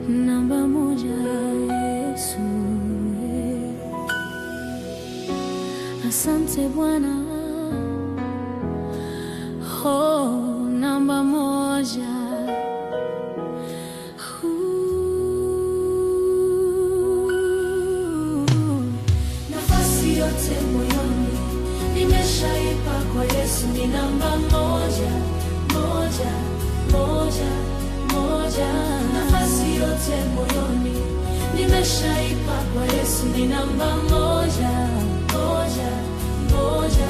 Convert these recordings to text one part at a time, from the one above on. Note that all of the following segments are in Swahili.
namba moja Yesu. Asante Bwana, oh, namba moja. Nafasi yote moyoni nimeshaipa kwa Yesu, ni namba moja, moja, moja, moja. Nafasi yote moyoni nimeshaipa kwa Yesu, ni namba moja, moja, moja,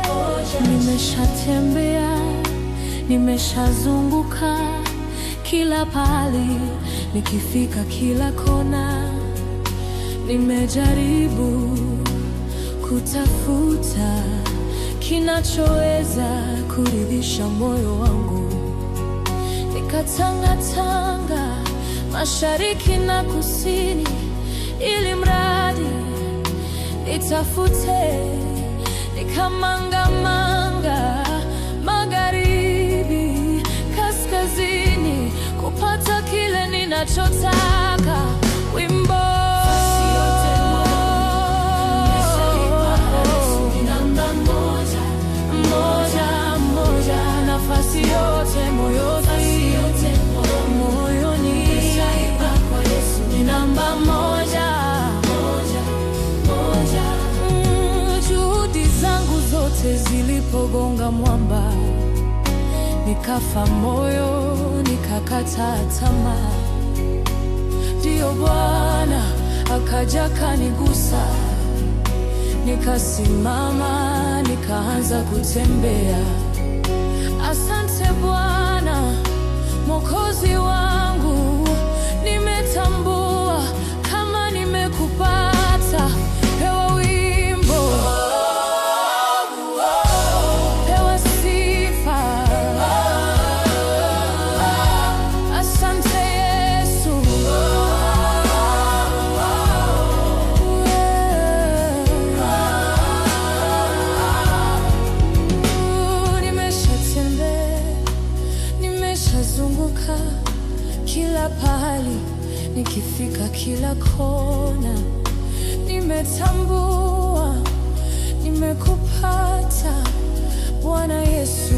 moja. Nimeshatembea, nimeshazunguka kila pahali, nikifika kila kona, nimejaribu kutafuta kinachoweza kuridhisha moyo wangu, nikatangatanga mashariki na kusini, ili mradi nitafute, nikamangamanga magharibi, kaskazini, kupata kile ninachotaka. Wimbo nafasi yote moyoni ni namba moja, moja, moja. Juhudi zangu zote zilipogonga mwamba, nikafa moyo, nikakata tamaa, ndio Bwana akaja kanigusa, nikasimama, nikaanza kutembea. Asante Bwana Mwokozi wangu, nimetambua kama nimekupata. Pewa wimbo, pewa sifa. Asante Yesu, nimeshazunguka kila pahali, nikifika kila kona, nimetambua nimekupata Bwana Yesu.